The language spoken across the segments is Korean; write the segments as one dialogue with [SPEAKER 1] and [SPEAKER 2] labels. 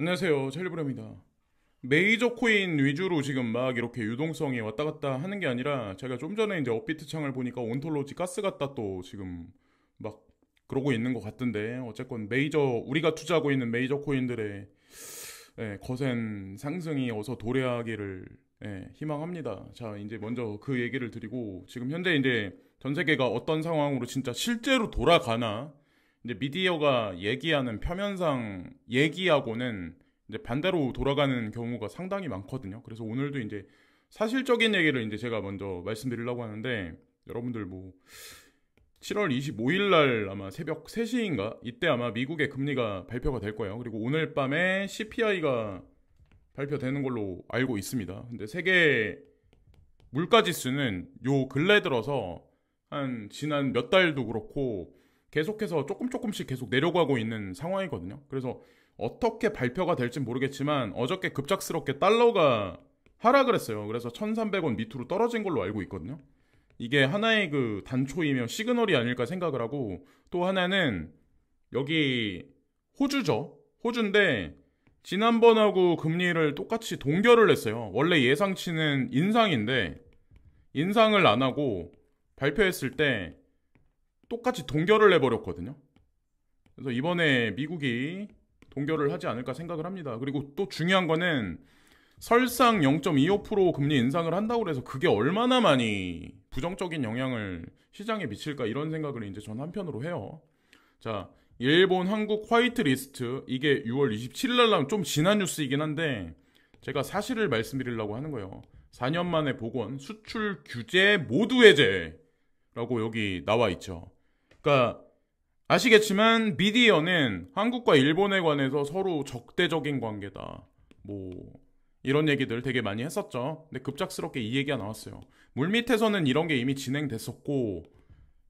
[SPEAKER 1] 안녕하세요. 첼리브라입니다. 메이저 코인 위주로 지금 막 이렇게 유동성이 왔다 갔다 하는 게 아니라 제가 좀 전에 이제 업비트 창을 보니까 온톨로지 가스 같다 또 지금 막 그러고 있는 것 같던데 어쨌건 우리가 투자하고 있는 메이저 코인들의 거센 상승이 어서 도래하기를 희망합니다. 자, 이제 먼저 그 얘기를 드리고 지금 현재 이제 전 세계가 어떤 상황으로 진짜 실제로 돌아가나 이제 미디어가 얘기하는 표면상 얘기하고는 이제 반대로 돌아가는 경우가 상당히 많거든요. 그래서 오늘도 이제 사실적인 얘기를 이제 제가 먼저 말씀드리려고 하는데 여러분들 뭐 7월 25일 날 아마 새벽 3시인가 이때 아마 미국의 금리가 발표가 될 거예요. 그리고 오늘 밤에 CPI가 발표되는 걸로 알고 있습니다. 근데 세계 물가 지수는 요 근래 들어서 한 지난 몇 달도 그렇고 계속해서 조금씩 계속 내려가고 있는 상황이거든요. 그래서 어떻게 발표가 될진 모르겠지만 어저께 급작스럽게 달러가 하락을 했어요. 그래서 1,300원 밑으로 떨어진 걸로 알고 있거든요. 이게 하나의 그 단초이며 시그널이 아닐까 생각을 하고 또 하나는 여기 호주죠. 호주인데 지난번하고 금리를 똑같이 동결을 했어요. 원래 예상치는 인상인데 인상을 안 하고 발표했을 때 똑같이 동결을 해버렸거든요. 그래서 이번에 미국이 동결을 하지 않을까 생각을 합니다. 그리고 또 중요한 거는 설상 0.25% 금리 인상을 한다고 해서 그게 얼마나 많이 부정적인 영향을 시장에 미칠까 이런 생각을 이제 전 한편으로 해요. 자, 일본, 한국 화이트 리스트 이게 6월 27일 날 나온 좀 지난 뉴스이긴 한데 제가 사실을 말씀드리려고 하는 거예요. 4년 만에 복원, 수출 규제 모두 해제라고 여기 나와 있죠. 그러니까 아시겠지만 미디어는 한국과 일본에 관해서 서로 적대적인 관계다. 뭐 이런 얘기들 되게 많이 했었죠. 근데 급작스럽게 이 얘기가 나왔어요. 물밑에서는 이런 게 이미 진행됐었고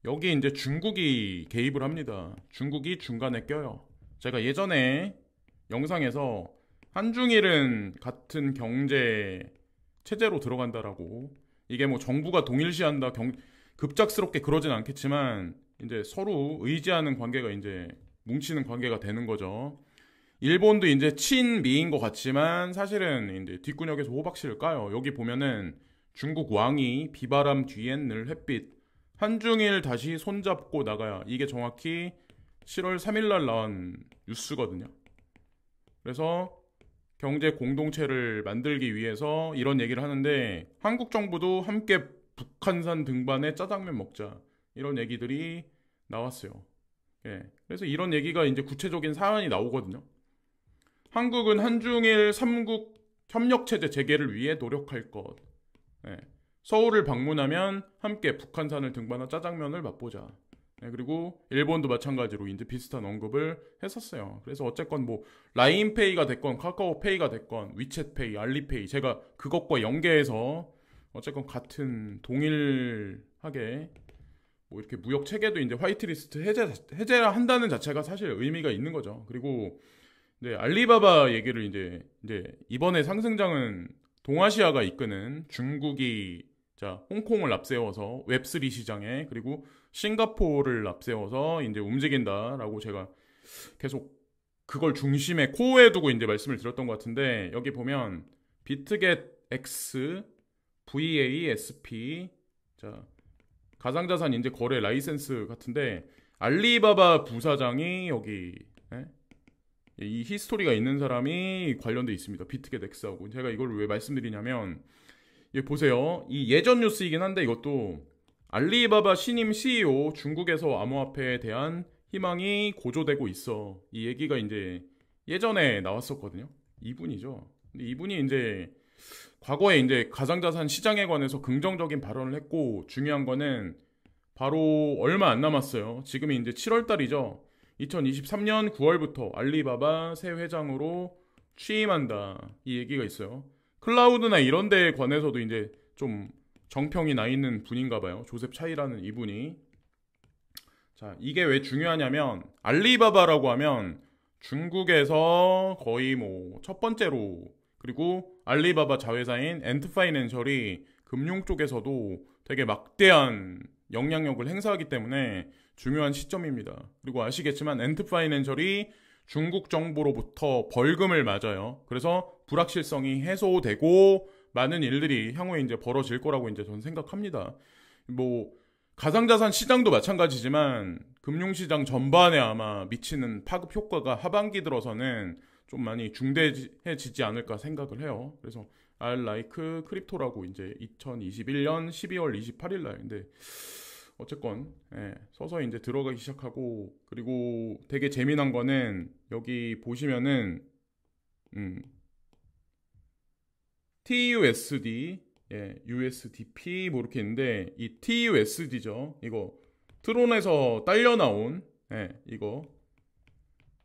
[SPEAKER 1] 여기 이제 중국이 개입을 합니다. 중국이 중간에 껴요. 제가 예전에 영상에서 한중일은 같은 경제 체제로 들어간다라고 이게 뭐 정부가 동일시한다 급작스럽게 그러진 않겠지만 이제 서로 의지하는 관계가 이제 뭉치는 관계가 되는 거죠. 일본도 이제 친미인 것 같지만 사실은 이제 뒷구녕에서 호박씨를 까요. 여기 보면은 중국 왕이 비바람 뒤엔 늘 햇빛 한중일 다시 손잡고 나가야 이게 정확히 7월 3일 날 나온 뉴스거든요. 그래서 경제 공동체를 만들기 위해서 이런 얘기를 하는데 한국 정부도 함께 북한산 등반에 짜장면 먹자 이런 얘기들이 나왔어요. 예. 그래서 이런 얘기가 이제 구체적인 사안이 나오거든요. 한국은 한중일 3국 협력체제 재개를 위해 노력할 것. 예. 서울을 방문하면 함께 북한산을 등반한 짜장면을 맛보자. 예, 그리고 일본도 마찬가지로 이제 비슷한 언급을 했었어요. 그래서 어쨌건 뭐 라인페이가 됐건 카카오페이가 됐건 위챗페이, 알리페이 제가 그것과 연계해서 어쨌건 같은 동일하게 뭐 이렇게 무역 체계도 이제 화이트리스트 해제를 한다는 자체가 사실 의미가 있는 거죠. 그리고 이제 알리바바 얘기를 이제 이번에 상승장은 동아시아가 이끄는 중국이 자 홍콩을 앞세워서 웹3 시장에 그리고 싱가포르를 앞세워서 이제 움직인다라고 제가 계속 그걸 중심에 코어에 두고 이제 말씀을 드렸던 것 같은데 여기 보면 비트겟 X, VASP 자 가상자산 인제 거래 라이센스 같은데 알리바바 부사장이 여기 이 히스토리가 있는 사람이 관련돼 있습니다. 비트겟 X하고 제가 이걸 왜 말씀드리냐면 여기 보세요. 이 예전 뉴스이긴 한데 이것도 알리바바 신임 CEO 중국에서 암호화폐에 대한 희망이 고조되고 있어. 이 얘기가 이제 예전에 나왔었거든요. 이분이죠. 근데 이분이 이제 과거에 이제 가상자산 시장에 관해서 긍정적인 발언을 했고 중요한 거는 바로 얼마 안 남았어요. 지금이 이제 7월 달이죠. 2023년 9월부터 알리바바 새 회장으로 취임한다. 이 얘기가 있어요. 클라우드나 이런 데에 관해서도 이제 좀 정평이 나 있는 분인가 봐요. 조셉 차이라는 이분이. 자, 이게 왜 중요하냐면 알리바바라고 하면 중국에서 거의 뭐 첫 번째로 그리고 알리바바 자회사인 엔트파이낸셜이 금융 쪽에서도 되게 막대한 영향력을 행사하기 때문에 중요한 시점입니다. 그리고 아시겠지만 엔트파이낸셜이 중국 정부로부터 벌금을 맞아요. 그래서 불확실성이 해소되고 많은 일들이 향후에 이제 벌어질 거라고 이제 저는 생각합니다. 뭐 가상자산 시장도 마찬가지지만 금융시장 전반에 아마 미치는 파급 효과가 하반기 들어서는 좀 많이 중대해지지 않을까 생각을 해요. 그래서 I like 크립토라고 이제 2021년 12월 28일 날 근데 어쨌건 서서히 이제 들어가기 시작하고 그리고 되게 재미난 거는 여기 보시면은 TUSD USDP 뭐 이렇게 있는데 이 TUSD죠. 이거 트론에서 딸려 나온 이거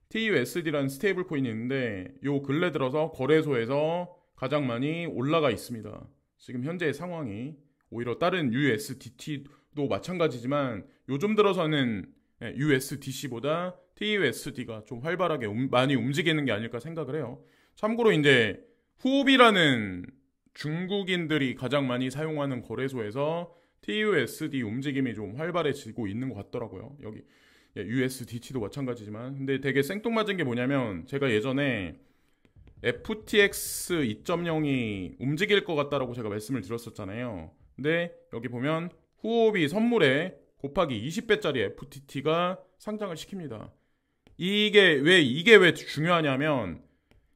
[SPEAKER 1] TUSD라는 스테이블 코인이 있는데 요 근래 들어서 거래소에서 가장 많이 올라가 있습니다. 지금 현재의 상황이 오히려 다른 USDT도 마찬가지지만 요즘 들어서는 USDC보다 TUSD가 좀 활발하게 많이 움직이는 게 아닐까 생각을 해요. 참고로 이제 후옵이라는 중국인들이 가장 많이 사용하는 거래소에서 TUSD 움직임이 좀 활발해지고 있는 것 같더라고요. 여기 USDT도 마찬가지지만 근데 되게 생뚱맞은 게 뭐냐면 제가 예전에 FTX 2.0이 움직일 것 같다라고 제가 말씀을 드렸었잖아요. 근데 여기 보면 후오비 선물에 곱하기 20배짜리 FTT가 상장을 시킵니다. 이게 왜 중요하냐면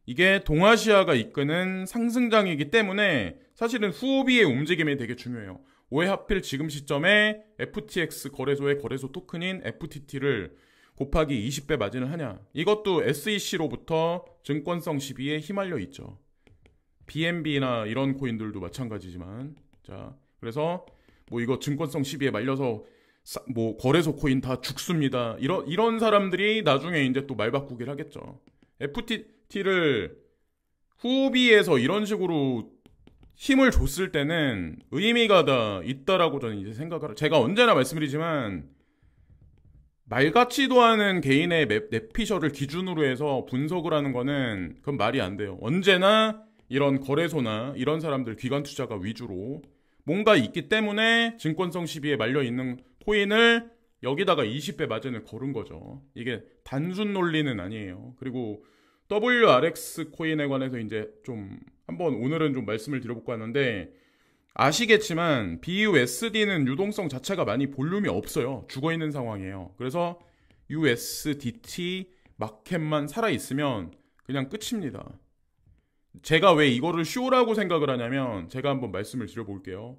[SPEAKER 1] 이게 동아시아가 이끄는 상승장이기 때문에 사실은 후오비의 움직임이 되게 중요해요. 왜 하필 지금 시점에 FTX 거래소의 거래소 토큰인 FTT를 곱하기 20배 마진을 하냐. 이것도 SEC로부터 증권성 시비에 휘말려 있죠. BNB나 이런 코인들도 마찬가지지만 자 그래서 뭐 이거 증권성 시비에 말려서 뭐 거래소 코인 다 죽습니다. 이런 사람들이 나중에 이제 또 말 바꾸기를 하겠죠. FTT를 후비에서 이런 식으로 힘을 줬을 때는 의미가 다 있다라고 저는 이제 생각을 제가 언제나 말씀드리지만 말 같지도 않은 개인의 뇌피셜을 기준으로 해서 분석을 하는 거는 그건 말이 안 돼요. 언제나 이런 거래소나 이런 사람들 기관 투자가 위주로 뭔가 있기 때문에 증권성 시비에 말려 있는 코인을 여기다가 20배 마진을 걸은 거죠. 이게 단순 논리는 아니에요. 그리고 WRX 코인에 관해서 이제 좀 한번 오늘은 좀 말씀을 드려볼까 하는데 아시겠지만 BUSD는 유동성 자체가 많이 볼륨이 없어요. 죽어있는 상황이에요. 그래서 USDT 마켓만 살아있으면 그냥 끝입니다. 제가 왜 이거를 쇼라고 생각을 하냐면 제가 한번 말씀을 드려볼게요.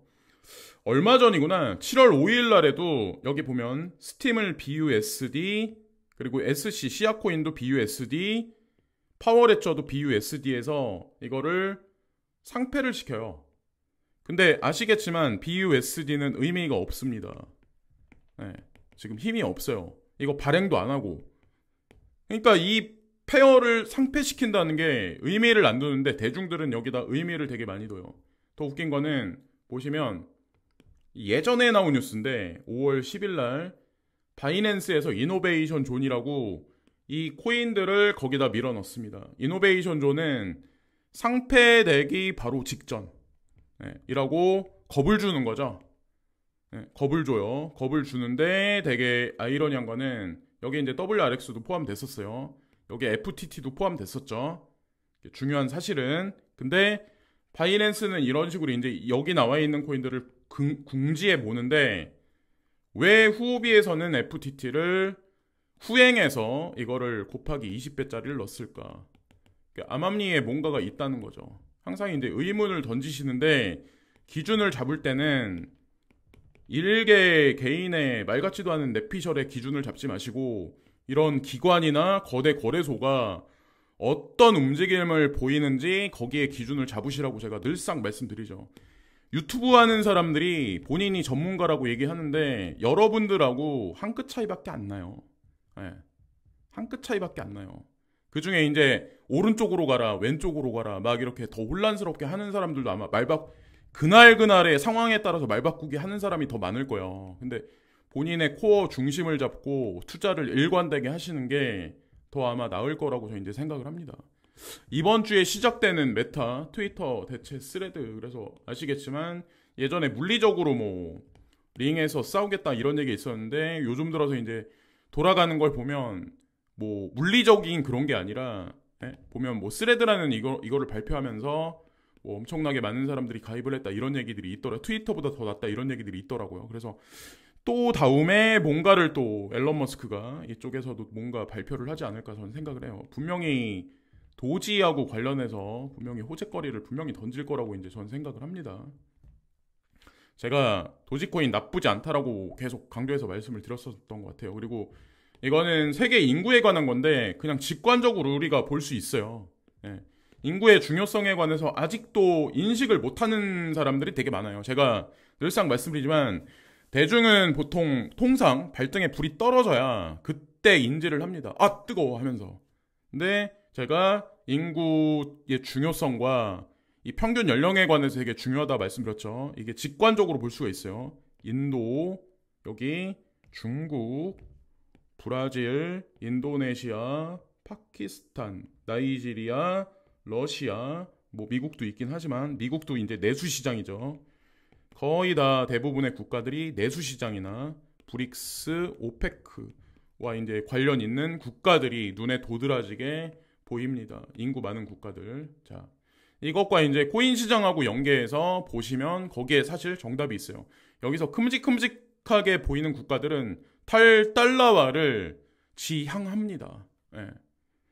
[SPEAKER 1] 얼마 전이구나 7월 5일 날에도 여기 보면 스팀을 BUSD 그리고 SC 시아코인도 BUSD 파워레저도 BUSD에서 이거를 상패를 시켜요. 근데 아시겠지만 BUSD는 의미가 없습니다. 지금 힘이 없어요. 이거 발행도 안 하고. 그러니까 이 페어를 상패시킨다는 게 의미를 안 두는데 대중들은 여기다 의미를 되게 많이 둬요. 더 웃긴 거는 보시면 예전에 나온 뉴스인데 5월 10일 날 바이낸스에서 이노베이션 존이라고 이 코인들을 거기다 밀어넣습니다. 이노베이션 존은 상패되기 바로 직전 이라고 겁을 주는 거죠. 겁을 줘요. 겁을 주는데 되게 아이러니한 거는 여기 이제 WRX도 포함됐었어요. 여기 FTT도 포함됐었죠. 중요한 사실은. 근데 바이낸스는 이런 식으로 이제 여기 나와 있는 코인들을 궁지에 보는데 왜 후오비에서는 FTT를 후행해서 이거를 곱하기 20배짜리를 넣었을까? 암암리에 뭔가가 있다는 거죠. 항상 이제 의문을 던지시는데 기준을 잡을 때는 일개 개인의 말 같지도 않은 뇌피셜의 기준을 잡지 마시고 이런 기관이나 거대 거래소가 어떤 움직임을 보이는지 거기에 기준을 잡으시라고 제가 늘상 말씀드리죠. 유튜브 하는 사람들이 본인이 전문가라고 얘기하는데 여러분들하고 한 끗 차이밖에 안 나요. 한 끗 차이밖에 안 나요. 그 중에 이제 오른쪽으로 가라 왼쪽으로 가라 막 이렇게 더 혼란스럽게 하는 사람들도 아마 그날그날의 상황에 따라서 말 바꾸기 하는 사람이 더 많을 거예요. 근데 본인의 코어 중심을 잡고 투자를 일관되게 하시는 게 더 아마 나을 거라고 저는 이제 생각을 합니다. 이번 주에 시작되는 메타, 트위터 대체 스레드 그래서 아시겠지만 예전에 물리적으로 뭐 링에서 싸우겠다 이런 얘기 있었는데 요즘 들어서 이제 돌아가는 걸 보면 뭐 물리적인 그런 게 아니라 예? 보면 뭐 스레드라는 이거를 발표하면서 뭐 엄청나게 많은 사람들이 가입을 했다 이런 얘기들이 있더라. 트위터보다 더 낫다 이런 얘기들이 있더라고요. 그래서 또 다음에 뭔가를 또 앨런 머스크가 이쪽에서도 뭔가 발표를 하지 않을까 저는 생각을 해요. 분명히 도지하고 관련해서 분명히 호재거리를 분명히 던질 거라고 이제 저는 생각을 합니다. 제가 도지코인 나쁘지 않다라고 계속 강조해서 말씀을 드렸었던 것 같아요. 그리고 이거는 세계 인구에 관한 건데 그냥 직관적으로 우리가 볼 수 있어요. 예. 인구의 중요성에 관해서 아직도 인식을 못하는 사람들이 되게 많아요. 제가 늘상 말씀드리지만 대중은 보통 통상 발등에 불이 떨어져야 그때 인지를 합니다. 아 뜨거워 하면서. 근데 제가 인구의 중요성과 이 평균 연령에 관해서 되게 중요하다 말씀드렸죠. 이게 직관적으로 볼 수가 있어요. 인도, 여기 중국, 브라질, 인도네시아, 파키스탄, 나이지리아, 러시아, 뭐 미국도 있긴 하지만 미국도 이제 내수 시장이죠. 거의 다 대부분의 국가들이 내수 시장이나 브릭스, 오페크와 이제 관련 있는 국가들이 눈에 도드라지게 보입니다. 인구 많은 국가들. 자, 이것과 이제 코인 시장하고 연계해서 보시면 거기에 사실 정답이 있어요. 여기서 큼직큼직하게 보이는 국가들은 탈달러화를 지향합니다. 예.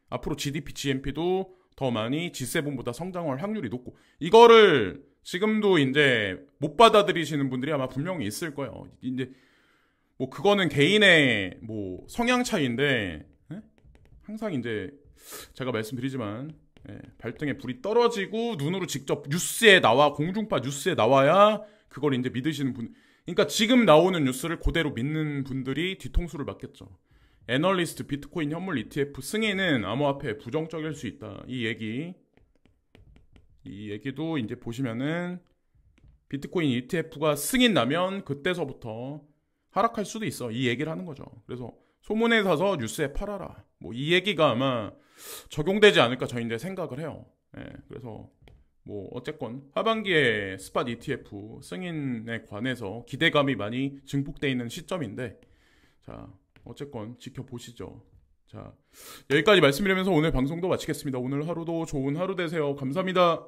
[SPEAKER 1] 앞으로 GDP, GNP도 더 많이 G7보다 성장할 확률이 높고 이거를 지금도 이제 못 받아들이시는 분들이 아마 분명히 있을 거예요. 이제 뭐 그거는 개인의 뭐 성향 차이인데 예? 항상 이제 제가 말씀드리지만 발등에 불이 떨어지고 눈으로 직접 뉴스에 나와 공중파 뉴스에 나와야 그걸 이제 믿으시는 분. 그러니까 지금 나오는 뉴스를 그대로 믿는 분들이 뒤통수를 맞겠죠. 애널리스트 비트코인 현물 ETF 승인은 암호화폐 부정적일 수 있다. 이 얘기도 이제 보시면은 비트코인 ETF가 승인 나면 그때서부터 하락할 수도 있어. 이 얘기를 하는 거죠. 그래서 소문에 사서 뉴스에 팔아라. 뭐 이 얘기가 아마 적용되지 않을까 저희 이제 생각을 해요. 그래서 뭐 어쨌건 하반기에 스팟 ETF 승인에 관해서 기대감이 많이 증폭돼 있는 시점인데 자 어쨌건 지켜보시죠. 자 여기까지 말씀드리면서 오늘 방송도 마치겠습니다. 오늘 하루도 좋은 하루 되세요. 감사합니다.